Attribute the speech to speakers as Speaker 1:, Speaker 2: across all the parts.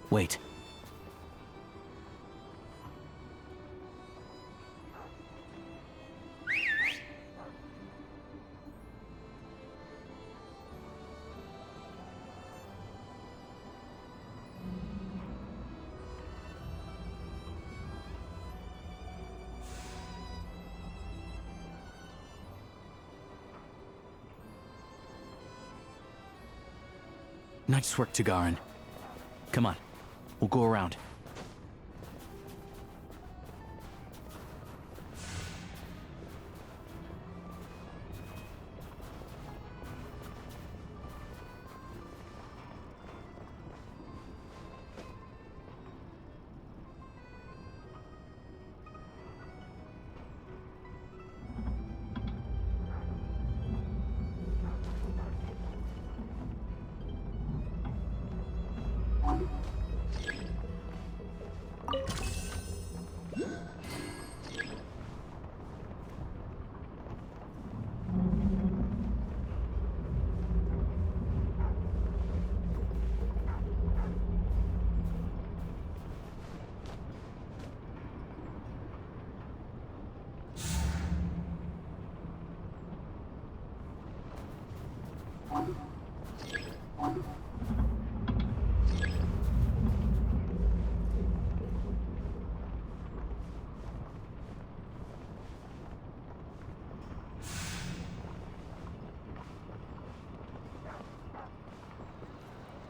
Speaker 1: Wait. Nice work, Tagarin. Come on, we'll go around.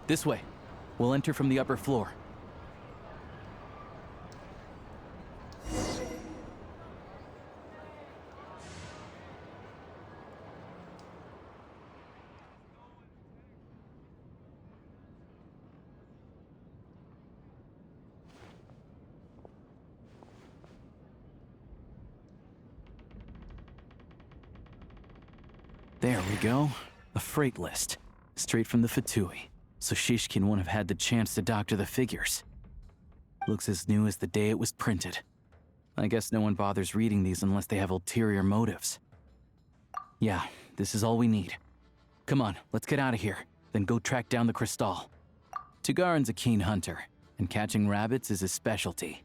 Speaker 1: This way. We'll enter from the upper floor. There we go. A freight list. Straight from the Fatui. So Shishkin won't have had the chance to doctor the figures. Looks as new as the day it was printed. I guess no one bothers reading these unless they have ulterior motives. Yeah, this is all we need. Come on, let's get out of here, then go track down the Crystal. Tagarin's a keen hunter, and catching rabbits is his specialty.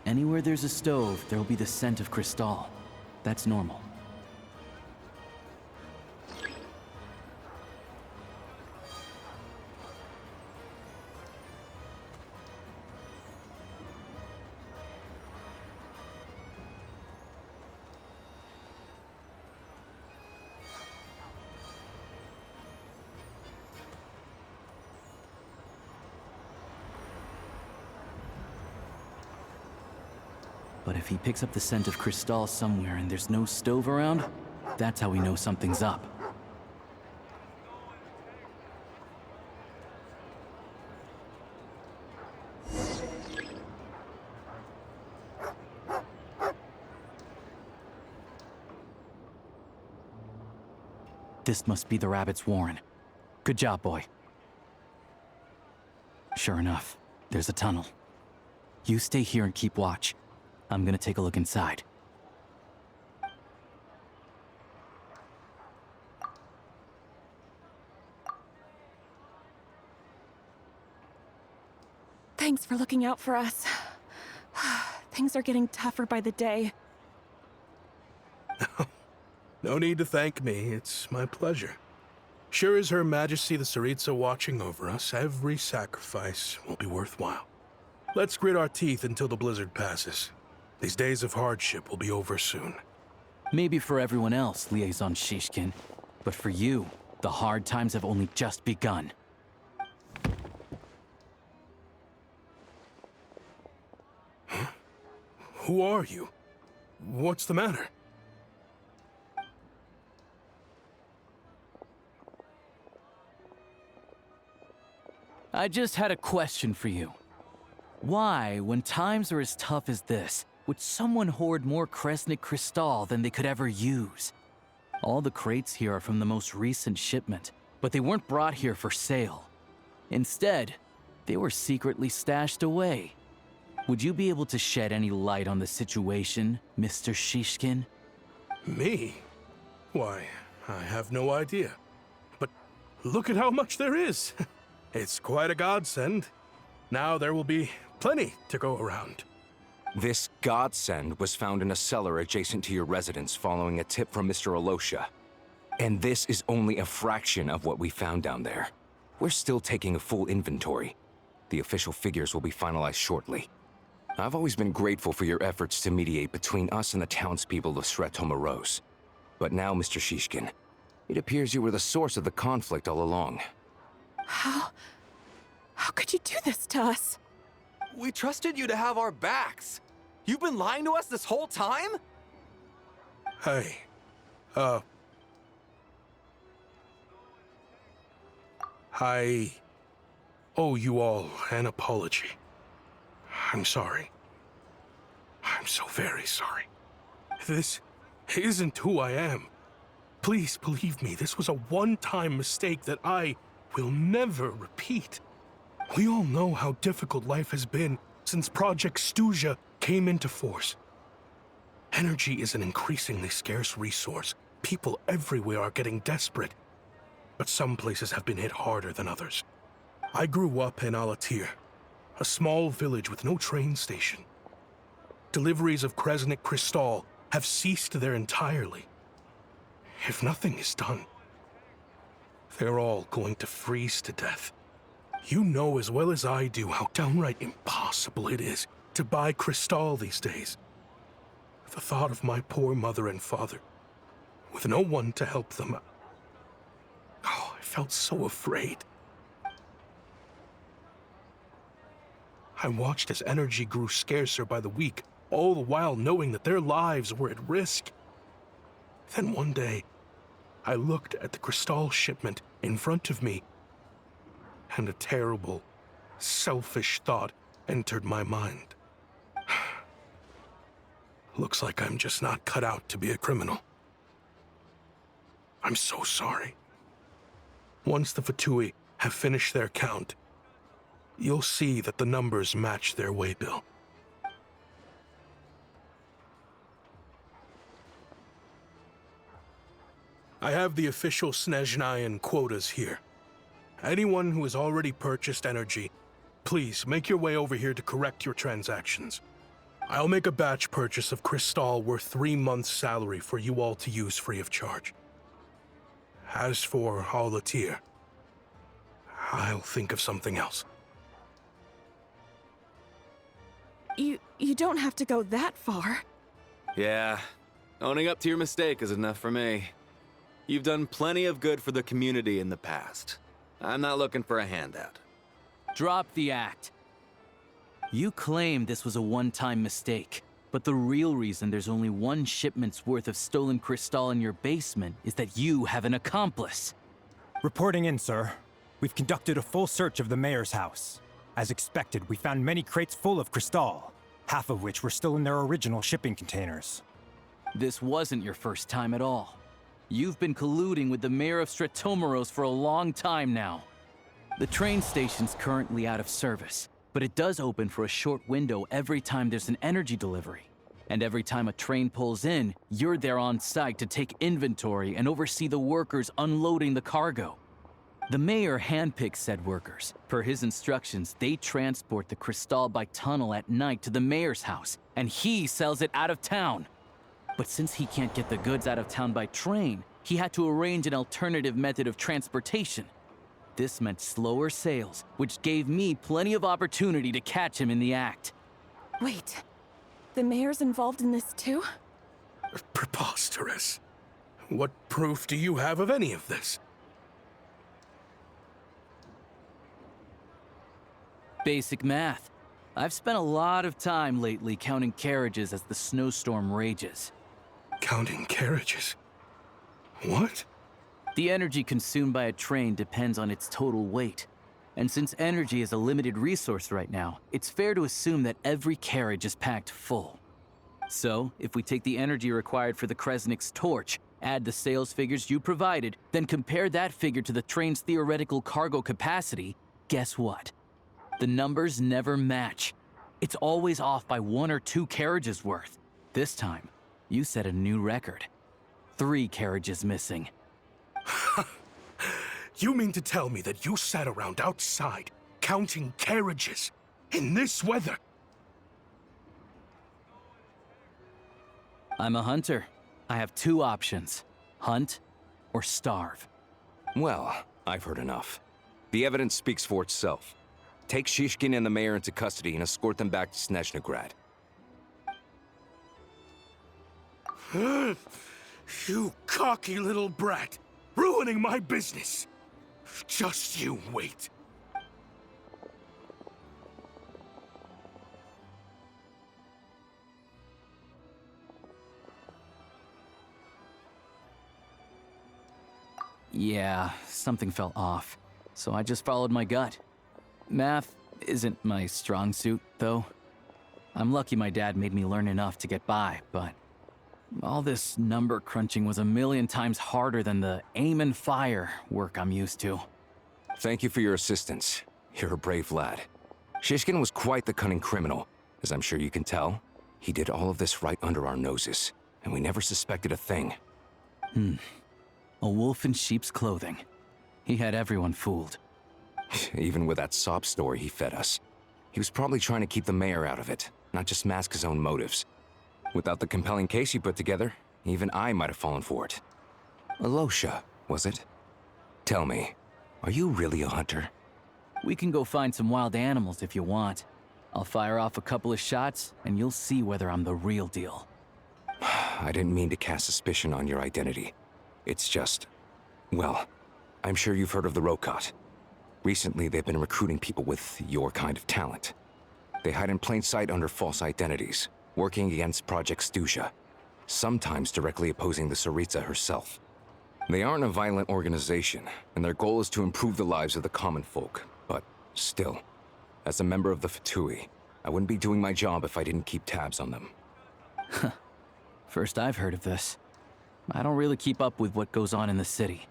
Speaker 1: Anywhere there's a stove, there'll be the scent of Crystal. That's normal. But if he picks up the scent of Crystal somewhere and there's no stove around, that's how we know something's up. This must be the rabbit's warren. Good job, boy. Sure enough, there's a tunnel. You stay here and keep watch. I'm gonna take a look inside.
Speaker 2: Thanks for looking out for us. Things are getting tougher by the day.
Speaker 3: No need to thank me. It's my pleasure. Sure as Her Majesty the Tsaritsa watching over us, every sacrifice will be worthwhile. Let's grit our teeth until the blizzard passes. These days of hardship will be over soon.
Speaker 1: Maybe for everyone else, Liaison Shishkin, but for you, the hard times have only just begun.
Speaker 3: Who are you? What's the matter?
Speaker 1: I just had a question for you. Why, when times are as tough as this, would someone hoard more Kresnik Crystal than they could ever use? All the crates here are from the most recent shipment, but they weren't brought here for sale. Instead, they were secretly stashed away. Would you be able to shed any light on the situation, Mr. Shishkin?
Speaker 3: Me? Why, I have no idea. But look at how much there is. It's quite a godsend. Now there will be plenty to go around.
Speaker 4: This godsend was found in a cellar adjacent to your residence following a tip from Mr. Alosha. And this is only a fraction of what we found down there. We're still taking a full inventory. The official figures will be finalized shortly. I've always been grateful for your efforts to mediate between us and the townspeople of Sretomaros. But now, Mr. Shishkin, it appears you were the source of the conflict all along.
Speaker 2: How could you do this to us?
Speaker 5: We trusted you to have our backs. You've been lying to us this whole time?
Speaker 3: Hey, I owe you all an apology. I'm sorry. I'm so very sorry. This isn't who I am. Please believe me, this was a one-time mistake that I will never repeat. We all know how difficult life has been since Project Stuja came into force. Energy is an increasingly scarce resource. People everywhere are getting desperate, but some places have been hit harder than others. I grew up in Alatir, a small village with no train station. Deliveries of Kresnik Crystal have ceased there entirely. If nothing is done, they're all going to freeze to death. You know as well as I do how downright impossible it is to buy Crystal these days. The thought of my poor mother and father, with no one to help them, I felt so afraid. I watched as energy grew scarcer by the week, all the while knowing that their lives were at risk. Then one day, I looked at the Crystal shipment in front of me, and a terrible, selfish thought entered my mind. Looks like I'm just not cut out to be a criminal. I'm so sorry. Once the Fatui have finished their count, you'll see that the numbers match their waybill. I have the official Snezhnayan quotas here. Anyone who has already purchased energy, please make your way over here to correct your transactions. I'll make a batch purchase of Crystal worth 3 months' salary for you all to use free of charge. As for Alatir, I'll think of something else.
Speaker 2: You don't have to go that far.
Speaker 5: Yeah, owning up to your mistake is enough for me. You've done plenty of good for the community in the past. I'm not looking for a handout.
Speaker 1: Drop the act. You claim this was a one-time mistake, but the real reason there's only one shipment's worth of stolen Crystal in your basement is that you have an accomplice.
Speaker 6: Reporting in, sir. We've conducted a full search of the mayor's house. As expected, we found many crates full of Crystal, half of which were still in their original shipping containers.
Speaker 1: This wasn't your first time at all. You've been colluding with the mayor of Sretomaros for a long time now. The train station's currently out of service, but it does open for a short window every time there's an energy delivery. And every time a train pulls in, you're there on site to take inventory and oversee the workers unloading the cargo. The mayor handpicks said workers. Per his instructions, they transport the Crystal by tunnel at night to the mayor's house, and he sells it out of town. But since he can't get the goods out of town by train, he had to arrange an alternative method of transportation. This meant slower sales, which gave me plenty of opportunity to catch him in the act.
Speaker 2: Wait, the mayor's involved in this too?
Speaker 3: Preposterous. What proof do you have of any of this?
Speaker 1: Basic math. I've spent a lot of time lately counting carriages as the snowstorm rages.
Speaker 3: Counting carriages? What?
Speaker 1: The energy consumed by a train depends on its total weight. And since energy is a limited resource right now, it's fair to assume that every carriage is packed full. So, if we take the energy required for the Kresnik's torch, add the sales figures you provided, then compare that figure to the train's theoretical cargo capacity, guess what? The numbers never match. It's always off by 1 or 2 carriages worth. This time, you set a new record. 3 carriages missing.
Speaker 3: You mean to tell me that you sat around outside, counting carriages, in this weather?
Speaker 1: I'm a hunter. I have 2 options. Hunt or starve.
Speaker 4: Well, I've heard enough. The evidence speaks for itself. Take Shishkin and the mayor into custody and escort them back to Snezhnograd.
Speaker 3: You cocky little brat! Ruining my business! Just you wait.
Speaker 1: Yeah, something felt off, so I just followed my gut. Math isn't my strong suit, though. I'm lucky my dad made me learn enough to get by, but all this number crunching was a million times harder than the aim and fire work I'm used to.
Speaker 4: Thank you for your assistance. You're a brave lad. Shishkin was quite the cunning criminal, as I'm sure you can tell. He did all of this right under our noses, and we never suspected a thing.
Speaker 1: A wolf in sheep's clothing. He had everyone fooled.
Speaker 4: Even with that sob story he fed us. He was probably trying to keep the mayor out of it, not just mask his own motives. Without the compelling case he put together, even I might have fallen for it. Alosha, was it? Tell me, are you really a hunter?
Speaker 1: We can go find some wild animals if you want. I'll fire off a couple of shots, and you'll see whether I'm the real deal.
Speaker 4: I didn't mean to cast suspicion on your identity. It's just... well, I'm sure you've heard of the Rokot. Recently, they've been recruiting people with your kind of talent. They hide in plain sight under false identities, working against Project Stusha, sometimes directly opposing the Tsaritsa herself. They aren't a violent organization, and their goal is to improve the lives of the common folk. But still, as a member of the Fatui, I wouldn't be doing my job if I didn't keep tabs on them.
Speaker 1: First I've heard of this. I don't really keep up with what goes on in the city.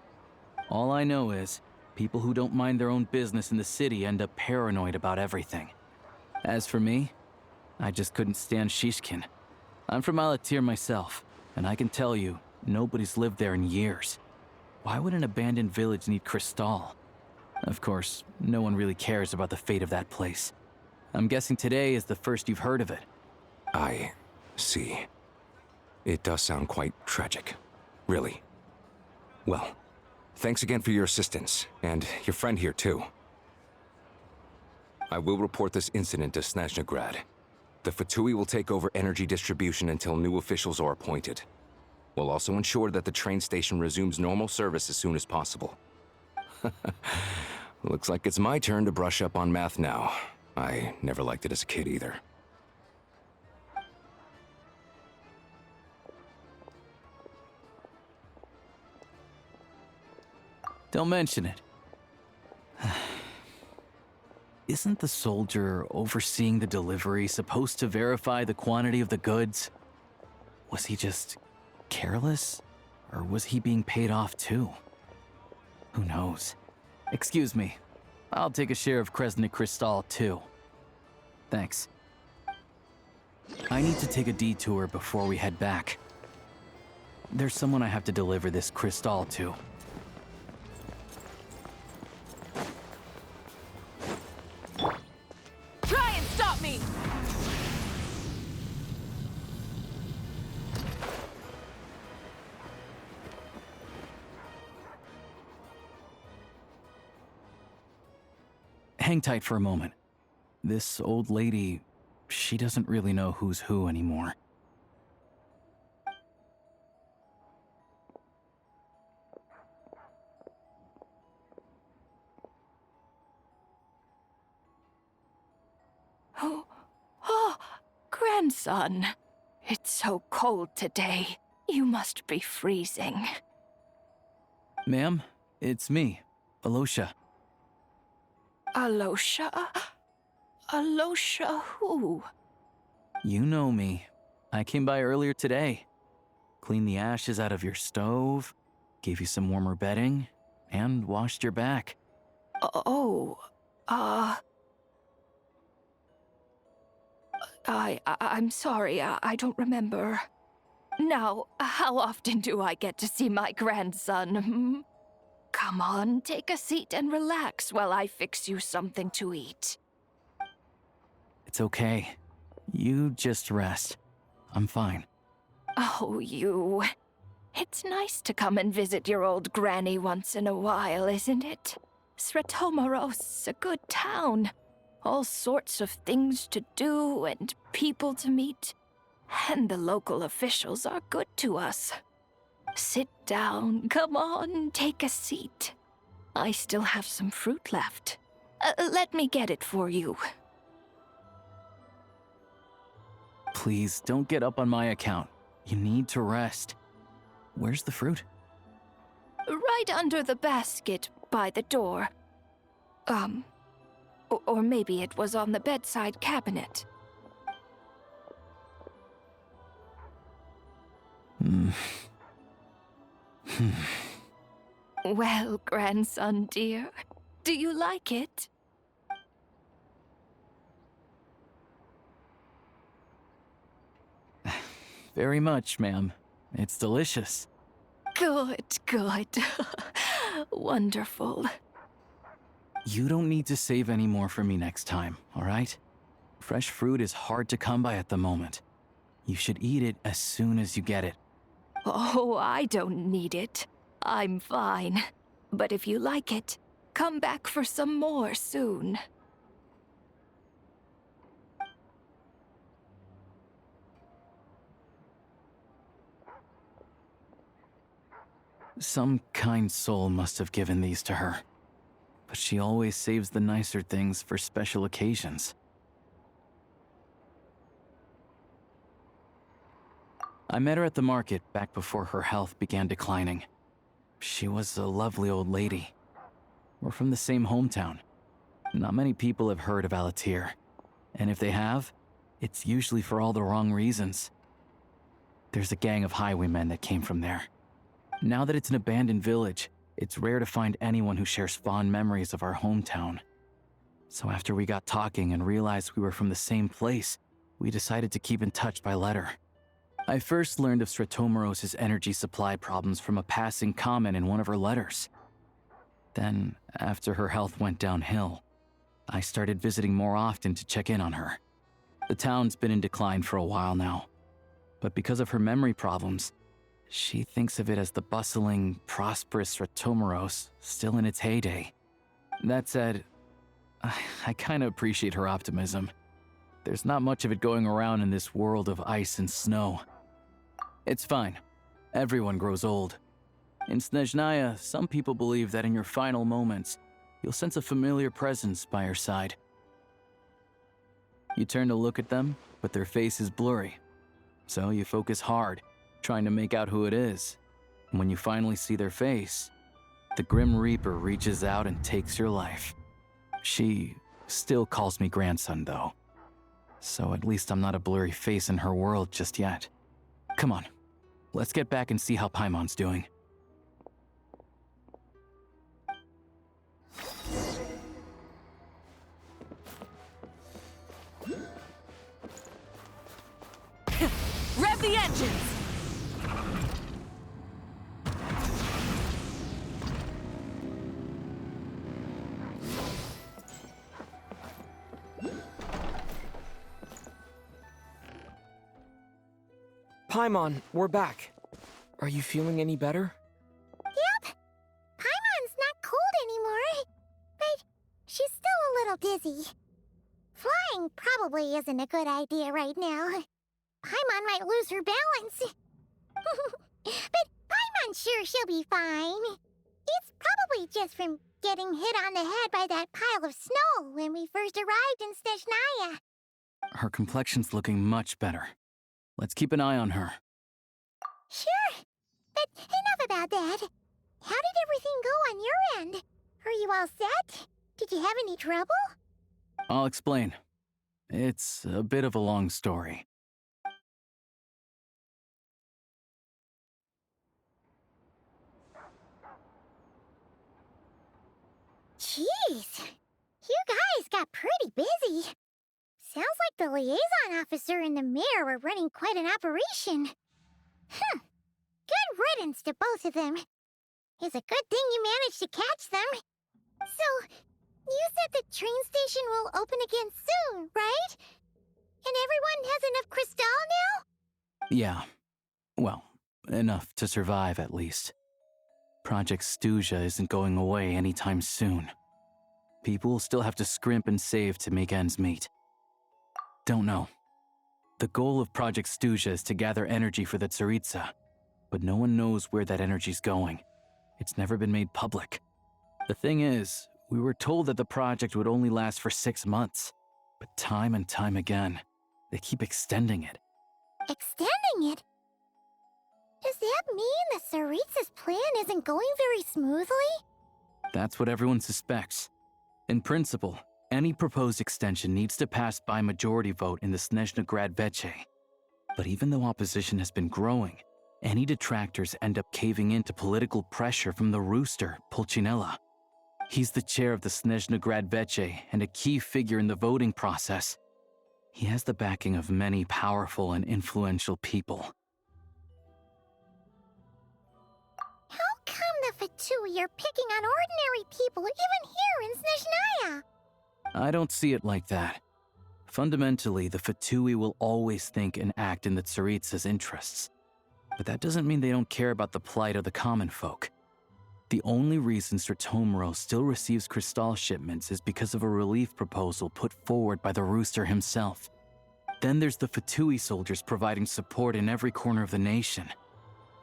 Speaker 1: All I know is, people who don't mind their own business in the city end up paranoid about everything. As for me, I just couldn't stand Shishkin. I'm from Alatir myself, and I can tell you, nobody's lived there in years. Why would an abandoned village need Crystal? Of course, no one really cares about the fate of that place. I'm guessing today is the first you've heard of it.
Speaker 4: I see. It does sound quite tragic. Really. Well, thanks again for your assistance, and your friend here too. I will report this incident to Snezhnograd. The Fatui will take over energy distribution until new officials are appointed. We'll also ensure that the train station resumes normal service as soon as possible. Looks like it's my turn to brush up on math now. I never liked it as a kid either.
Speaker 1: Don't mention it. Isn't the soldier overseeing the delivery supposed to verify the quantity of the goods? Was he just careless? Or was he being paid off too? Who knows? Excuse me. I'll take a share of Kresnik Crystal too. Thanks. I need to take a detour before we head back. There's someone I have to deliver this Crystal to.
Speaker 2: Try and stop me!
Speaker 1: Hang tight for a moment. This old lady, she doesn't really know who's who anymore.
Speaker 7: Oh, grandson. It's so cold today. You must be freezing.
Speaker 1: Ma'am, it's me, Alosha.
Speaker 7: Alosha? Alosha who?
Speaker 1: You know me. I came by earlier today. Cleaned the ashes out of your stove, gave you some warmer bedding, and washed your back.
Speaker 7: I'm sorry, I don't remember. Now, how often do I get to see my grandson, hmm? Come on, take a seat and relax while I fix you something to eat.
Speaker 1: It's okay. You just rest. I'm fine.
Speaker 7: Oh, you. It's nice to come and visit your old granny once in a while, isn't it? Sretomoros, a good town. All sorts of things to do and people to meet. And the local officials are good to us. Sit down, come on, take a seat. I still have some fruit left. Let me get it for you.
Speaker 1: Please, don't get up on my account. You need to rest. Where's the fruit?
Speaker 7: Right under the basket by the door. Or maybe it was on the bedside cabinet. Well, grandson dear, do you like it?
Speaker 1: Very much, ma'am. It's delicious.
Speaker 7: Good, good. Wonderful.
Speaker 1: You don't need to save any more for me next time, all right? Fresh fruit is hard to come by at the moment. You should eat it as soon as you get it.
Speaker 7: Oh, I don't need it. I'm fine. But if you like it, come back for some more soon.
Speaker 1: Some kind soul must have given these to her. But she always saves the nicer things for special occasions. I met her at the market back before her health began declining. She was a lovely old lady. We're from the same hometown. Not many people have heard of Alatir. And if they have, it's usually for all the wrong reasons. There's a gang of highwaymen that came from there. Now that it's an abandoned village, it's rare to find anyone who shares fond memories of our hometown. So after we got talking and realized we were from the same place, we decided to keep in touch by letter. I first learned of Sretomoros' energy supply problems from a passing comment in one of her letters. Then, after her health went downhill, I started visiting more often to check in on her. The town's been in decline for a while now, but because of her memory problems, she thinks of it as the bustling, prosperous Sretomoros still in its heyday. That said, I kinda appreciate her optimism. There's not much of it going around in this world of ice and snow. It's fine. Everyone grows old. In Snezhnaya, some people believe that in your final moments, you'll sense a familiar presence by your side. You turn to look at them, but their face is blurry. So you focus hard, trying to make out who it is. And when you finally see their face, the Grim Reaper reaches out and takes your life. She still calls me grandson, though. So at least I'm not a blurry face in her world just yet. Come on, let's get back and see how Paimon's doing.
Speaker 2: Rev the engines!
Speaker 8: Paimon, we're back. Are you feeling any better?
Speaker 9: Yep. Paimon's not cold anymore. But she's still a little dizzy. Flying probably probably isn't a good idea right now. Paimon might lose her balance. But Paimon's sure she'll be fine. It's probably just from getting hit on the head by that pile of snow when we first arrived in Snezhnaya.
Speaker 1: Her complexion's looking much better. Let's keep an eye on her.
Speaker 9: Sure. But enough about that. How did everything go on your end? Are you all set? Did you have any trouble?
Speaker 1: I'll explain. It's a bit of a long story.
Speaker 9: Jeez. You guys got pretty busy. Sounds like the liaison officer and the mayor were running quite an operation. Good riddance to both of them. It's a good thing you managed to catch them. So, you said the train station will open again soon, right? And everyone has enough crystal now?
Speaker 1: Yeah. Well, enough to survive at least. Project Stuja isn't going away anytime soon. People will still have to scrimp and save to make ends meet. Don't know. The goal of Project Stuja is to gather energy for the Tsaritsa, but no one knows where that energy's going. It's never been made public. The thing is, we were told that the project would only last for 6 months, but time and time again, they keep extending it.
Speaker 9: Extending it? Does that mean the Tsaritsa's plan isn't going very smoothly?
Speaker 1: That's what everyone suspects. In principle, any proposed extension needs to pass by majority vote in the Snezhnegrad Veche. But even though opposition has been growing, any detractors end up caving in to political pressure from the rooster, Pulcinella. He's the chair of the Snezhnegrad Veche and a key figure in the voting process. He has the backing of many powerful and influential people.
Speaker 9: How come the Fatui are picking on ordinary people even here in Snezhnaya?
Speaker 1: I don't see it like that. Fundamentally, the Fatui will always think and act in the Tsaritsa's interests. But that doesn't mean they don't care about the plight of the common folk. The only reason Sratomiro still receives crystal shipments is because of a relief proposal put forward by the rooster himself. Then there's the Fatui soldiers providing support in every corner of the nation.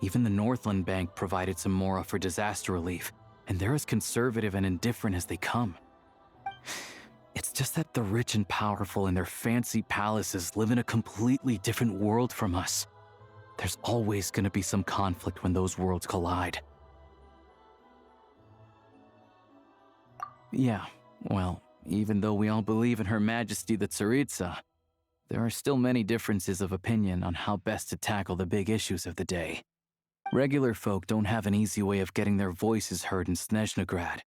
Speaker 1: Even the Northland Bank provided some mora for disaster relief, and they're as conservative and indifferent as they come. It's just that the rich and powerful in their fancy palaces live in a completely different world from us. There's always going to be some conflict when those worlds collide. Yeah, well, even though we all believe in Her Majesty the Tsaritsa, there are still many differences of opinion on how best to tackle the big issues of the day. Regular folk don't have an easy way of getting their voices heard in Snezhnegrad,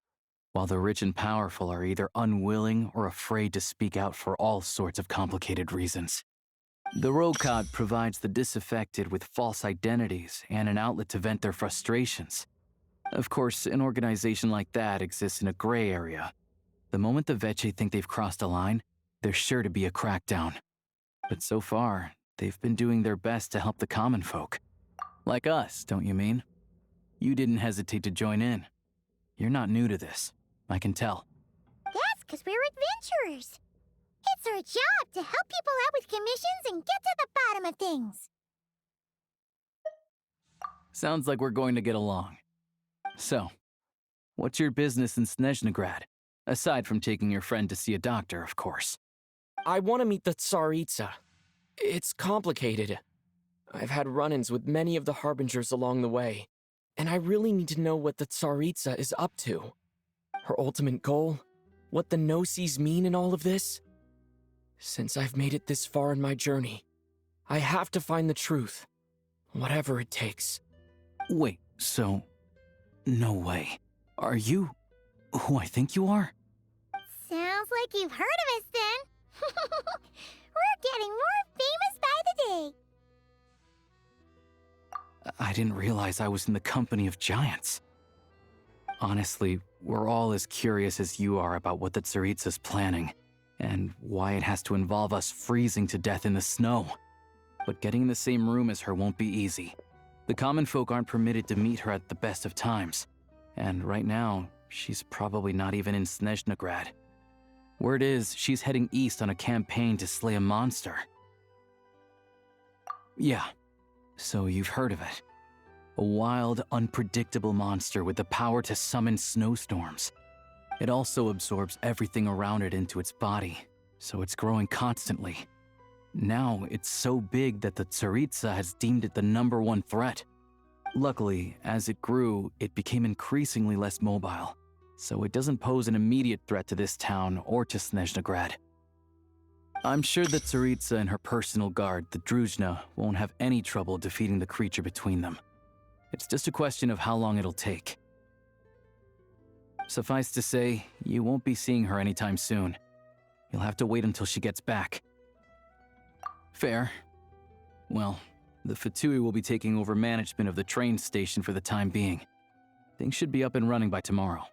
Speaker 1: while the rich and powerful are either unwilling or afraid to speak out for all sorts of complicated reasons. The Rokad provides the disaffected with false identities and an outlet to vent their frustrations. Of course, an organization like that exists in a gray area. The moment the Veche think they've crossed a line, there's sure to be a crackdown. But so far, they've been doing their best to help the common folk. Like us, don't you mean? You didn't hesitate to join in. You're not new to this, I can tell.
Speaker 9: That's because we're adventurers. It's our job to help people out with commissions and get to the bottom of things.
Speaker 1: Sounds like we're going to get along. So, what's your business in Snezhnegrad? Aside from taking your friend to see a doctor, of course.
Speaker 8: I want to meet the Tsaritsa. It's complicated. I've had run-ins with many of the Harbingers along the way, and I really need to know what the Tsaritsa is up to. Her ultimate goal? What the no-sees mean in all of this? Since I've made it this far in my journey, I have to find the truth, whatever it takes.
Speaker 1: Wait, so... No way. Are you who I think you are?
Speaker 9: Sounds like you've heard of us then. We're getting more famous by the day.
Speaker 1: I didn't realize I was in the company of giants. Honestly, we're all as curious as you are about what the Tsaritsa's planning, and why it has to involve us freezing to death in the snow. But getting in the same room as her won't be easy. The common folk aren't permitted to meet her at the best of times, and right now, she's probably not even in Snezhnegrad. Word is, she's heading east on a campaign to slay a monster. Yeah, so you've heard of it. A wild, unpredictable monster with the power to summon snowstorms. It also absorbs everything around it into its body, so it's growing constantly. Now, it's so big that the Tsaritsa has deemed it the #1 threat. Luckily, as it grew, it became increasingly less mobile, so it doesn't pose an immediate threat to this town or to Snezhnegrad. I'm sure that Tsaritsa and her personal guard, the Druzhna, won't have any trouble defeating the creature between them. It's just a question of how long it'll take. Suffice to say, you won't be seeing her anytime soon. You'll have to wait until she gets back. Fair. Well, the Fatui will be taking over management of the train station for the time being. Things should be up and running by tomorrow.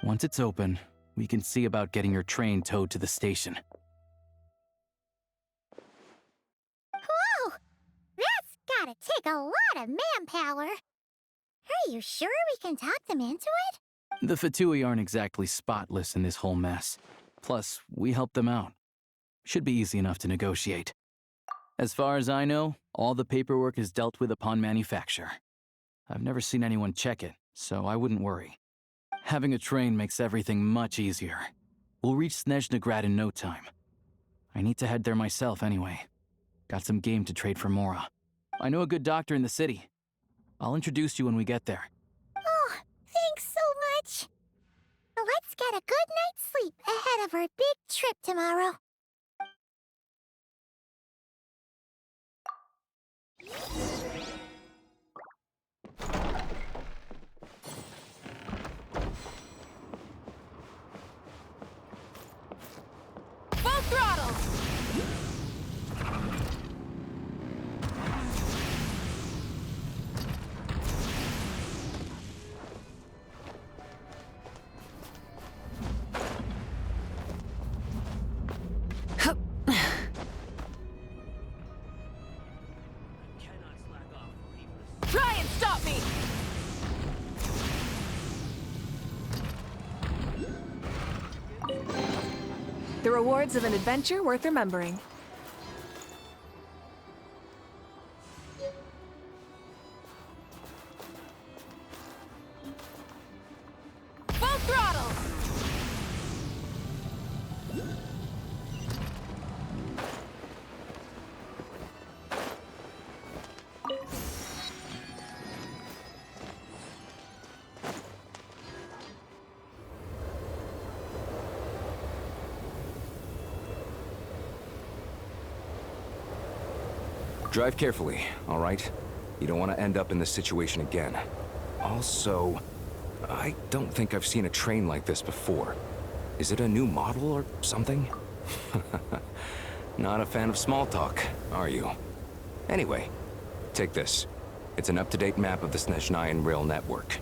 Speaker 1: Once it's open, we can see about getting your train towed to the station.
Speaker 9: Whoa! That's gotta take a lot of manpower. Are you sure we can talk them into it?
Speaker 1: The Fatui aren't exactly spotless in this whole mess. Plus, we helped them out. Should be easy enough to negotiate. As far as I know, all the paperwork is dealt with upon manufacture. I've never seen anyone check it, so I wouldn't worry. Having a train makes everything much easier. We'll reach Snezhnegrad in no time. I need to head there myself anyway. Got some game to trade for Mora. I know a good doctor in the city. I'll introduce you when we get there.
Speaker 9: Oh, thanks so much. Let's get a good night's sleep ahead of our big trip tomorrow.
Speaker 2: Full throttle! Try and stop me! The rewards of an adventure worth remembering. Full throttle!
Speaker 4: Drive carefully, all right? You don't want to end up in this situation again. Also, I don't think I've seen a train like this before. Is it a new model or something? Not a fan of small talk, are you? Anyway, take this. It's an up-to-date map of the Snezhnayan rail network.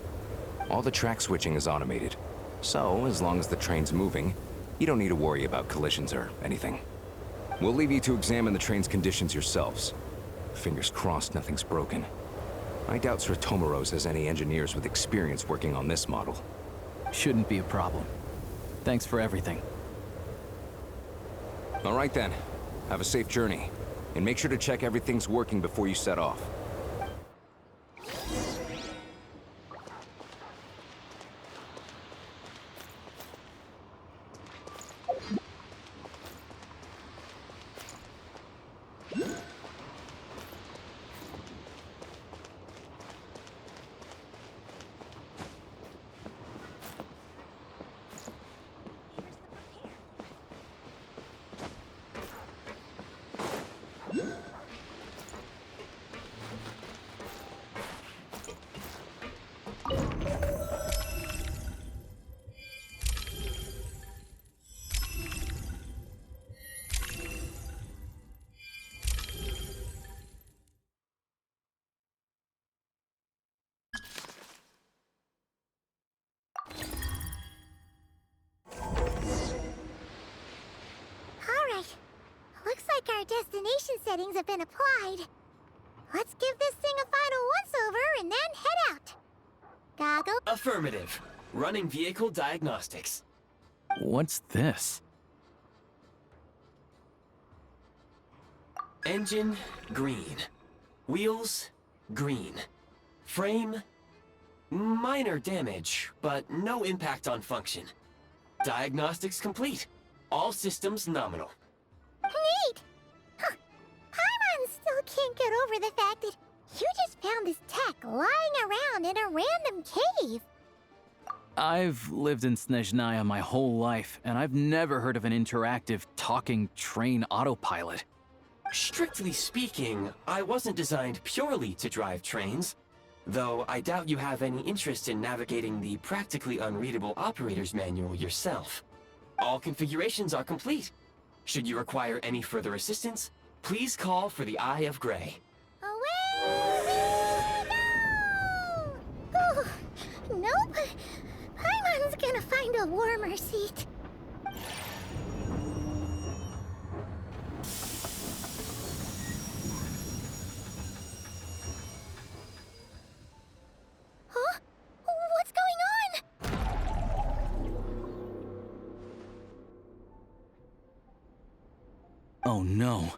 Speaker 4: All the track switching is automated. So, as long as the train's moving, you don't need to worry about collisions or anything. We'll leave you to examine the train's conditions yourselves. Fingers crossed nothing's broken. I doubt Sratomaros has any engineers with experience working on this model.
Speaker 1: Shouldn't be a problem. Thanks for everything.
Speaker 4: All right then. Have a safe journey. And make sure to check everything's working before you set off.
Speaker 9: Our destination settings have been applied. Let's give this thing a final once-over and then head out. Goggle.
Speaker 10: Affirmative. Running vehicle diagnostics.
Speaker 1: What's this?
Speaker 10: Engine, green. Wheels, green. Frame, minor damage, but no impact on function. Diagnostics complete. All systems nominal.
Speaker 9: Neat! Huh. Paimon still can't get over the fact that you just found this tech lying around in a random cave.
Speaker 1: I've lived in Snezhnaya my whole life, and I've never heard of an interactive, talking train autopilot.
Speaker 10: Strictly speaking, I wasn't designed purely to drive trains, though I doubt you have any interest in navigating the practically unreadable operator's manual yourself. All configurations are complete. Should you require any further assistance, please call for the Eye of Grey.
Speaker 9: Away we go! Oh, nope. Paimon's gonna find a warmer seat. Huh? What's going on?
Speaker 1: Oh no.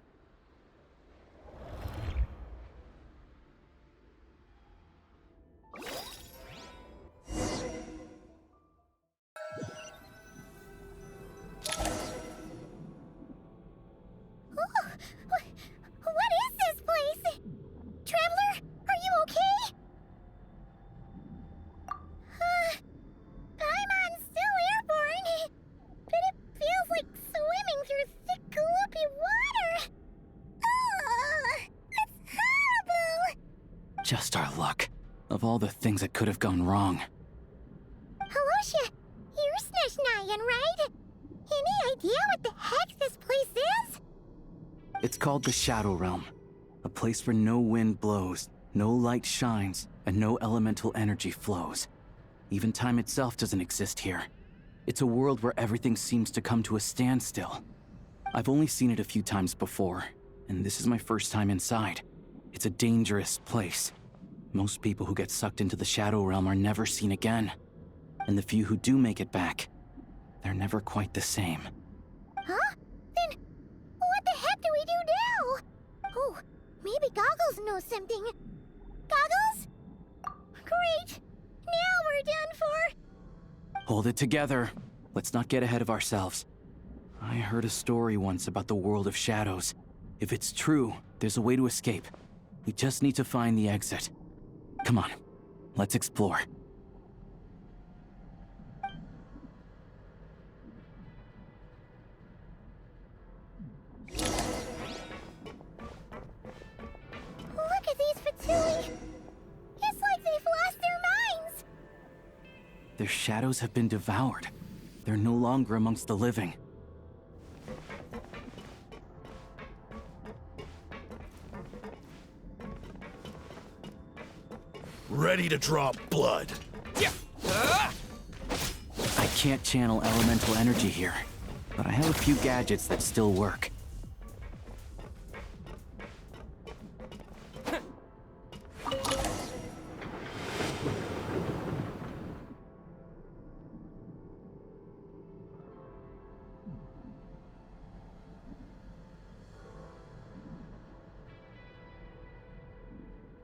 Speaker 9: What is this place? Traveler, are you okay? Paimon's still airborne, but it feels like swimming through thick, gloopy water. That's horrible!
Speaker 1: Just our luck. Of all the things that could have gone wrong.
Speaker 9: Alosha, you're Snezhnayan, right? Any idea what the heck this place is?
Speaker 1: It's called the Shadow Realm. A place where no wind blows, no light shines, and no elemental energy flows. Even time itself doesn't exist here. It's a world where everything seems to come to a standstill. I've only seen it a few times before, and this is my first time inside. It's a dangerous place. Most people who get sucked into the Shadow Realm are never seen again. And the few who do make it back, they're never quite the same.
Speaker 9: Huh? Then what the heck do we do now? Oh, maybe Goggles knows something. Goggles? Great! Now we're done for!
Speaker 1: Hold it together. Let's not get ahead of ourselves. I heard a story once about the world of shadows. If it's true, there's a way to escape. We just need to find the exit. Come on, let's explore.
Speaker 9: Look at these Fatui! It's like they've lost their minds!
Speaker 1: Their shadows have been devoured. They're no longer amongst the living.
Speaker 11: Ready to draw blood.
Speaker 1: I can't channel elemental energy here, but I have a few gadgets that still work.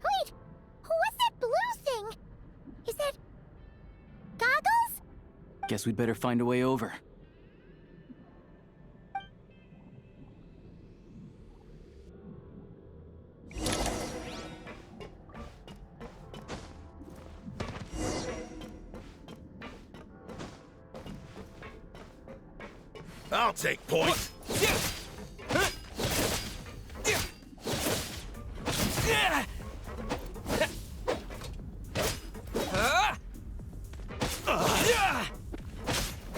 Speaker 9: Wait! What's that blue thing? Is that... Goggles?
Speaker 1: Guess we'd better find a way over.
Speaker 11: I'll take point.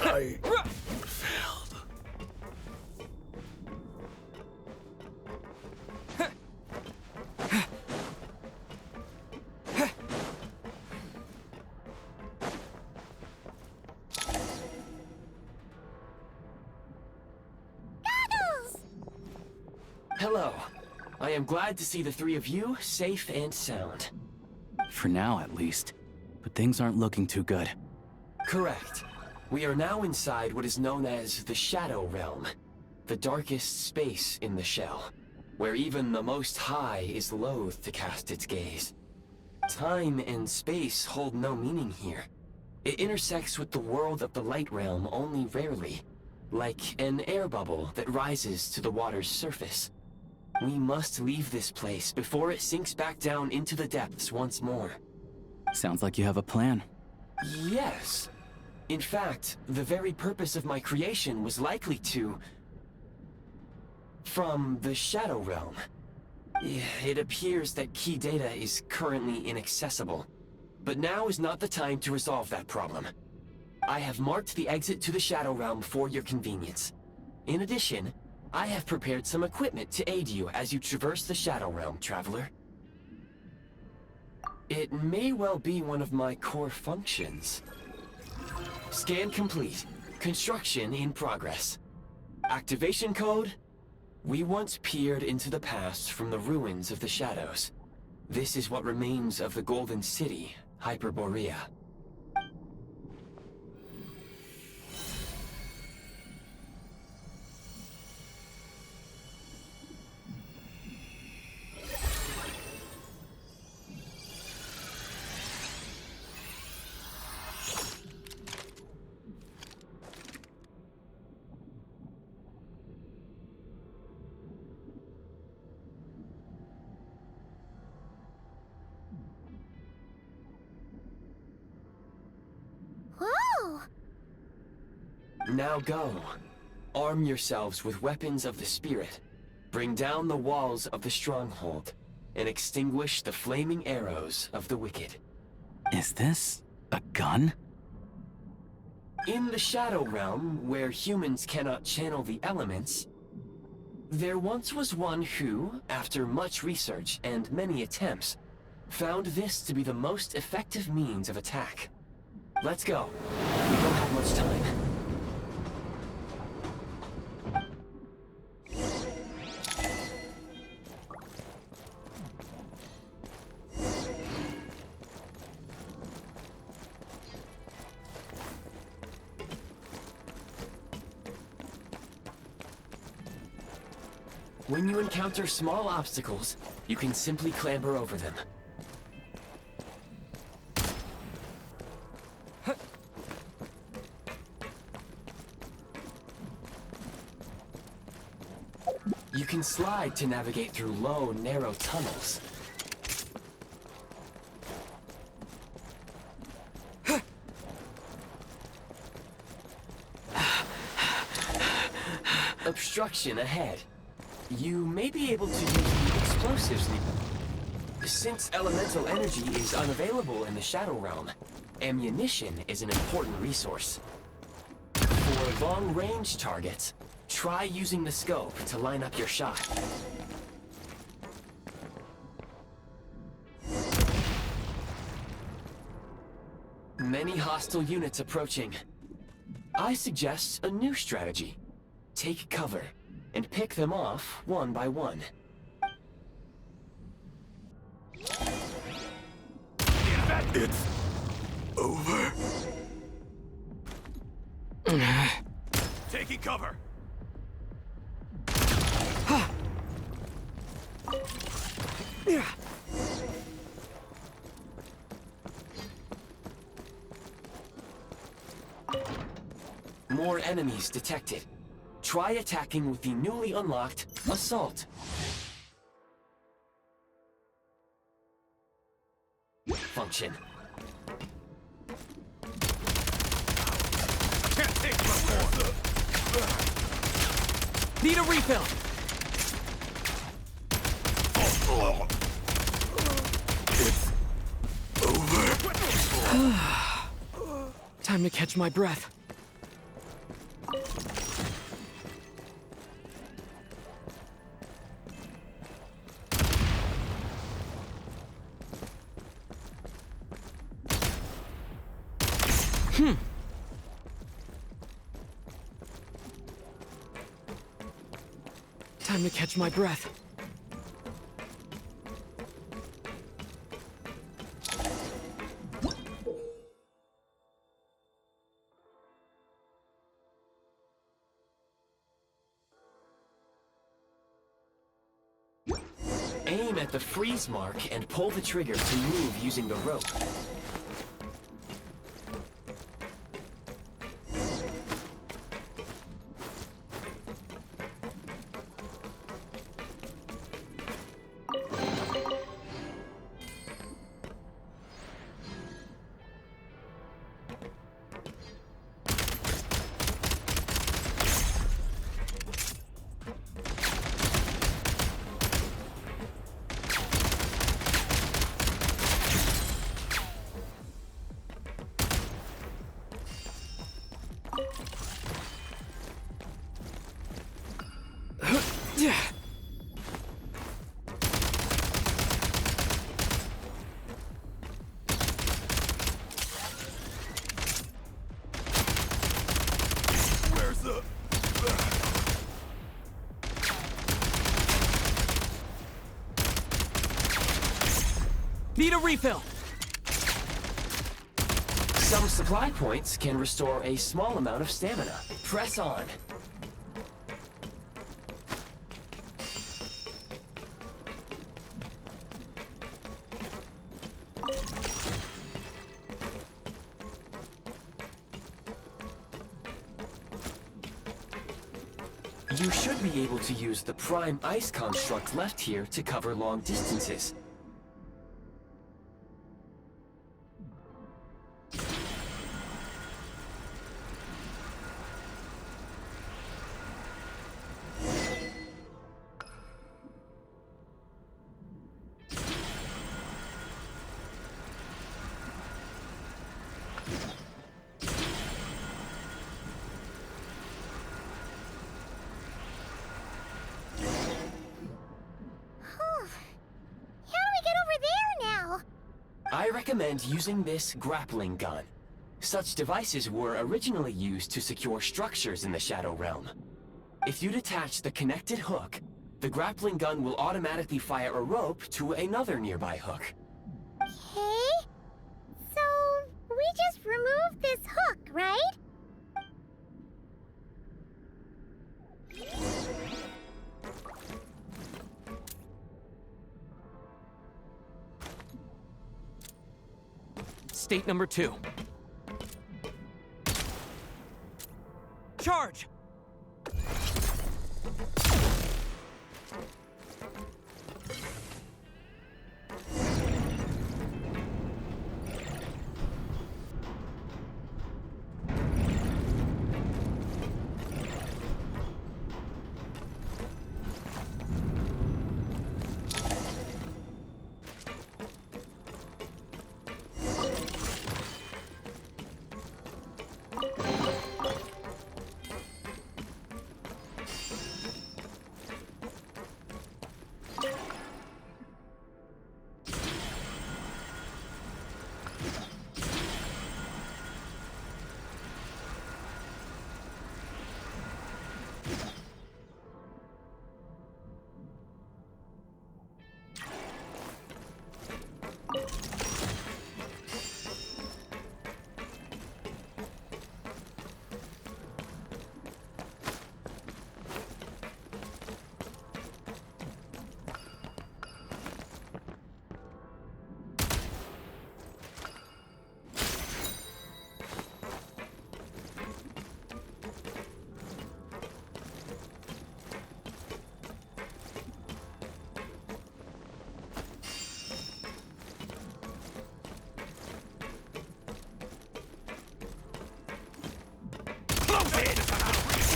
Speaker 11: I failed.
Speaker 9: Goggles!
Speaker 10: Hello. I am glad to see the three of you safe and sound.
Speaker 1: For now, at least. But things aren't looking too good.
Speaker 10: Correct. We are now inside what is known as the Shadow Realm, the darkest space in the shell. where even the Most High is loath to cast its gaze. Time and space hold no meaning here. It intersects with the world of the light realm only rarely, like an air bubble that rises to the water's surface. We must leave this place before it sinks back down into the depths once more.
Speaker 1: Sounds like you have a plan.
Speaker 10: Yes. In fact, the very purpose of my creation was likely to... from the Shadow Realm. It appears that key data is currently inaccessible, but now is not the time to resolve that problem. I have marked the exit to the Shadow Realm for your convenience. In addition, I have prepared some equipment to aid you as you traverse the Shadow Realm, Traveler. It may well be one of my core functions. Scan complete. Construction in progress. Activation code: we once peered into the past from the ruins of the shadows. This is what remains of the Golden City, Hyperborea.
Speaker 9: Whoa!
Speaker 10: Now go. Arm yourselves with weapons of the spirit. Bring down the walls of the stronghold, and extinguish the flaming arrows of the wicked.
Speaker 1: Is this a gun?
Speaker 10: In the Shadow Realm, where humans cannot channel the elements, there once was one who, after much research and many attempts, found this to be the most effective means of attack. Let's go. We don't have much time. When you encounter small obstacles, you can simply clamber over them. You can slide to navigate through low, narrow tunnels. Obstruction ahead. You may be able to use the explosives. Since elemental energy is unavailable in the Shadow Realm, ammunition is an important resource. For long-range targets, try using the scope to line up your shot. Many hostile units approaching. I suggest a new strategy. Take cover, and pick them off one by one.
Speaker 11: It's over. Taking cover.
Speaker 10: More enemies detected. Try attacking with the newly unlocked Assault. Function.
Speaker 11: Can't take much more.
Speaker 8: Need a refill!
Speaker 11: It's over.
Speaker 8: Time to catch my breath. Time to catch my breath.
Speaker 10: aim at the freeze mark and pull the trigger to move using the rope.
Speaker 11: Where's the...
Speaker 8: Need a refill!
Speaker 10: Some supply points can restore a small amount of stamina. Press on. You should be able to use the prime ice construct left here to cover long distances. I recommend using this grappling gun. Such devices were originally used to secure structures in the Shadow Realm. If you detach the connected hook, the grappling gun will automatically fire a rope to another nearby hook.
Speaker 9: Okay. So, we just removed this hook, right?
Speaker 8: State number 2. Charge!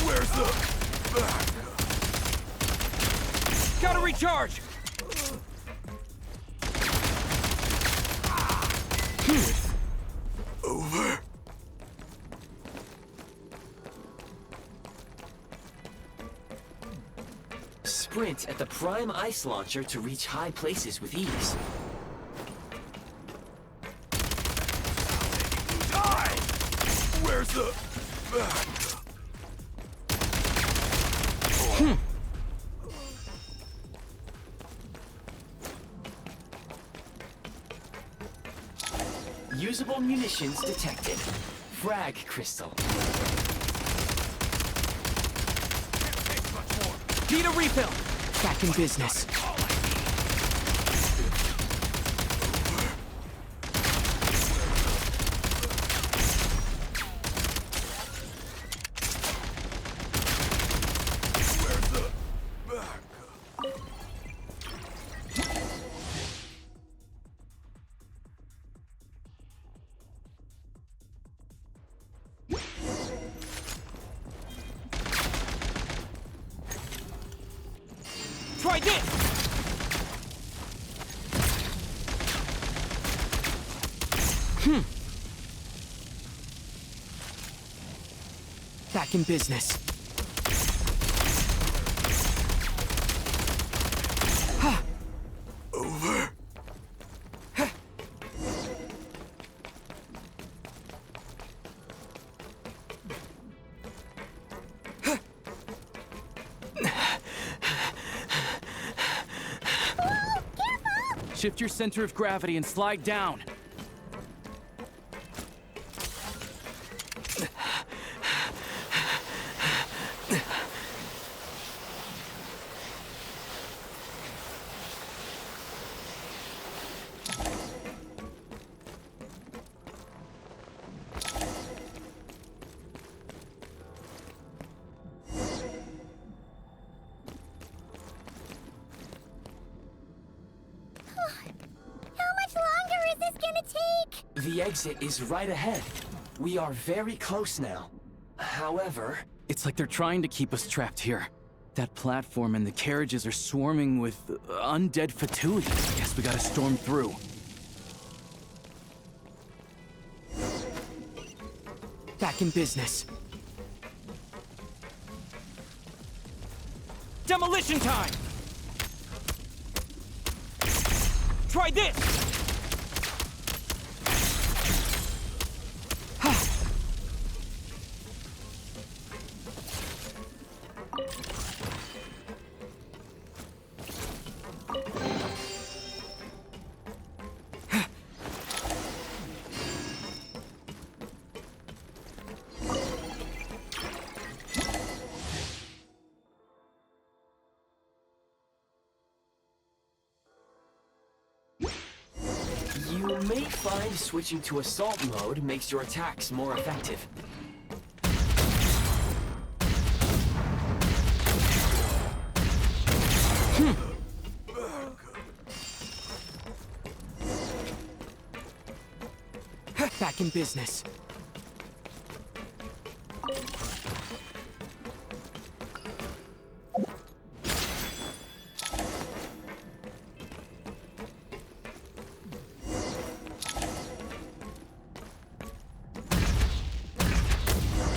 Speaker 11: Where's the...
Speaker 8: Gotta recharge!
Speaker 11: Over?
Speaker 10: Sprint at the prime ice launcher to reach high places with ease.
Speaker 11: Die! Where's the...
Speaker 10: Usable munitions detected. Frag crystal.
Speaker 8: Need a refill! Back in business. Try this! Back in business.
Speaker 11: Over.
Speaker 1: Shift your center of gravity and slide down.
Speaker 10: The exit is right ahead. We are very close now. However...
Speaker 1: It's like they're trying to keep us trapped here. That platform and the carriages are swarming with undead Fatui. Guess we gotta storm through.
Speaker 8: Back in business. Demolition time! Try this!
Speaker 10: You may find switching to assault mode makes your attacks more effective.
Speaker 8: Back in business.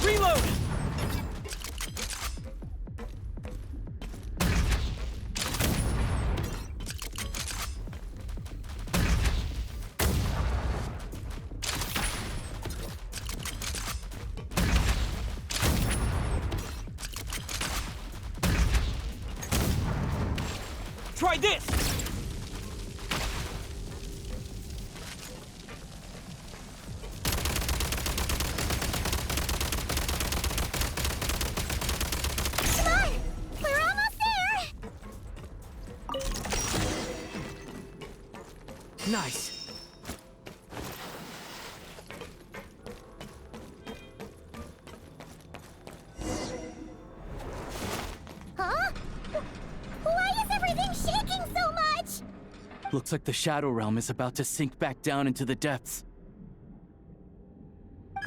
Speaker 8: Reload! Try this!
Speaker 9: Come on! We're almost there!
Speaker 8: Nice.
Speaker 9: Huh? Why is everything shaking so much?
Speaker 1: Looks like the Shadow Realm is about to sink back down into the depths.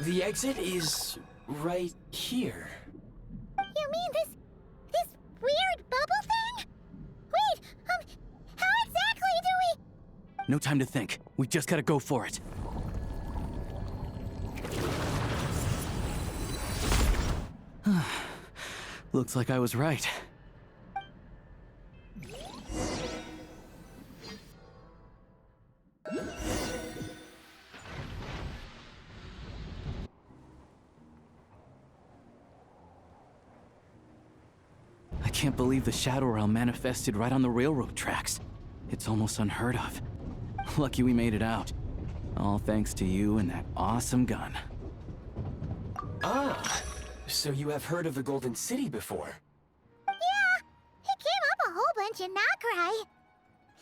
Speaker 10: The exit is right here.
Speaker 9: You mean this weird bubble thing? Wait, how exactly do we...
Speaker 1: No time to think. We just gotta go for it. Looks like I was right. I can't believe the Shadow Realm manifested right on the railroad tracks. It's almost unheard of. Lucky we made it out. All thanks to you and that awesome gun.
Speaker 10: Ah, so you have heard of the Golden City before?
Speaker 9: Yeah, it came up a whole bunch in Nokrai.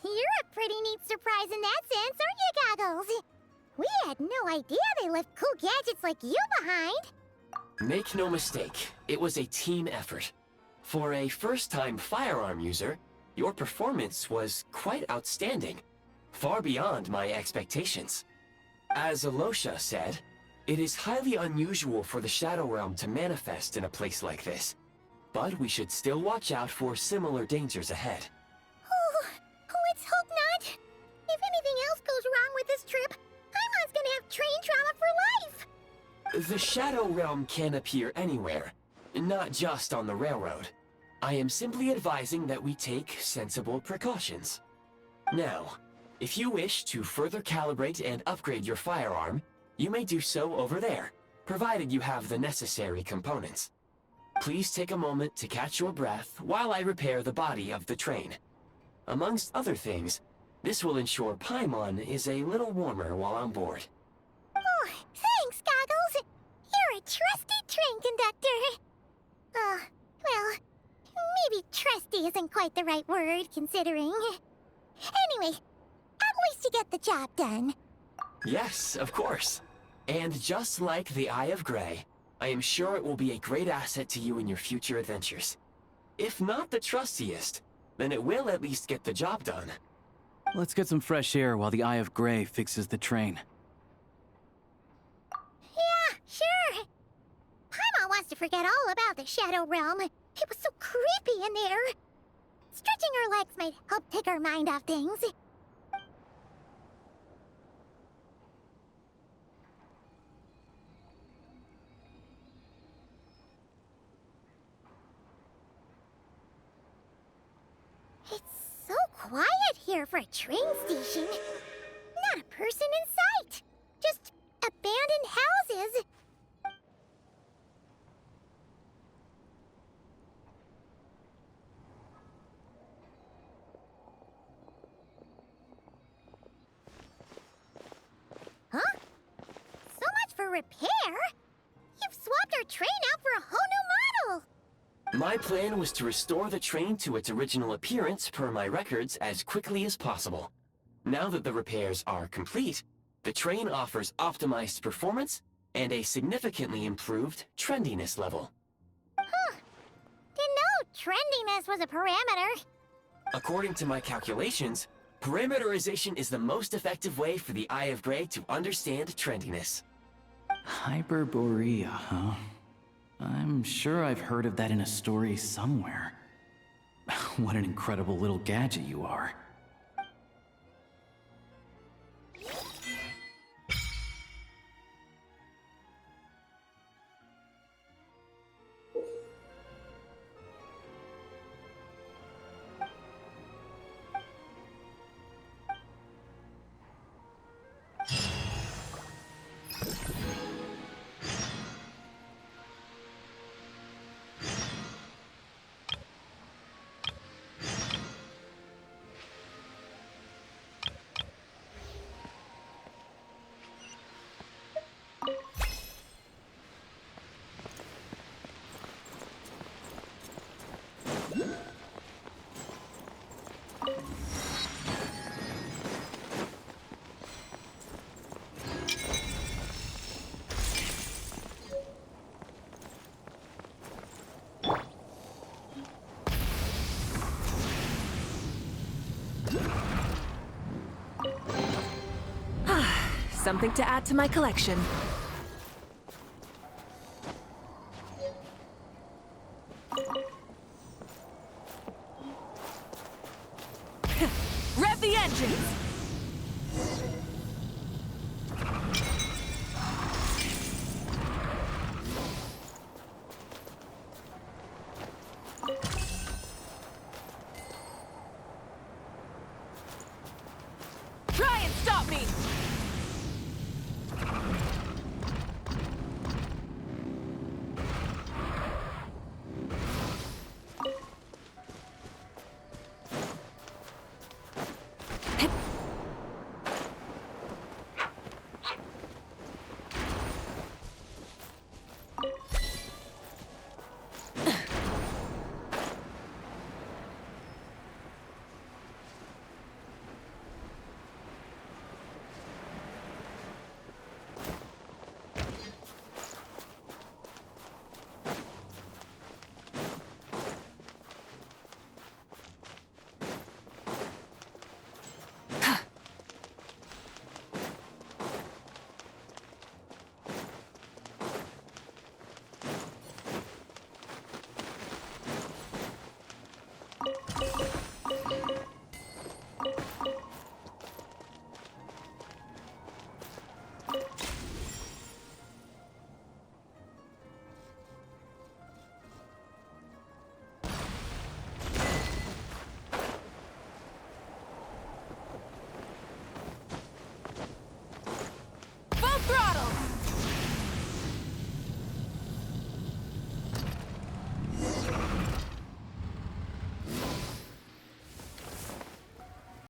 Speaker 9: You're a pretty neat surprise in that sense, aren't you, Goggles? We had no idea they left cool gadgets like you behind.
Speaker 10: Make no mistake, it was a team effort. For a first-time firearm user, your performance was quite outstanding, far beyond my expectations. As Alosha said, it is highly unusual for the Shadow Realm to manifest in a place like this, but we should still watch out for similar dangers ahead. The Shadow Realm can appear anywhere, not just on the railroad. I am simply advising that we take sensible precautions. Now, if you wish to further calibrate and upgrade your firearm, you may do so over there, provided you have the necessary components. Please take a moment to catch your breath while I repair the body of the train. Amongst other things, this will ensure Paimon is a little warmer while on board.
Speaker 9: Oh, thanks, Goggles. You're a trusty train conductor. Well, maybe trusty isn't quite the right word, considering. Anyway, at least you get the job done.
Speaker 10: Yes, of course. And just like the Eye of Grey, I am sure it will be a great asset to you in your future adventures. If not the trustiest, then it will at least get the job done.
Speaker 1: Let's get some fresh air while the Eye of Grey fixes the train.
Speaker 9: Yeah, sure. Paimon wants to forget all about the Shadow Realm. It was so creepy in there. Stretching her legs might help take her mind off things. It's so quiet here for a train station. Not a person in sight. Just abandoned houses. Huh? So much for repair? You've swapped our train out for a whole new model!
Speaker 10: My plan was to restore the train to its original appearance per my records as quickly as possible. Now that the repairs are complete, the train offers optimized performance and a significantly improved trendiness level.
Speaker 9: Huh. Didn't know trendiness was a parameter.
Speaker 10: According to my calculations, parameterization is the most effective way for the Eye of Grey to understand trendiness.
Speaker 1: Hyperborea, huh? I'm sure I've heard of that in a story somewhere. What an incredible little gadget you are.
Speaker 2: Something to add to my collection. Rev the engines!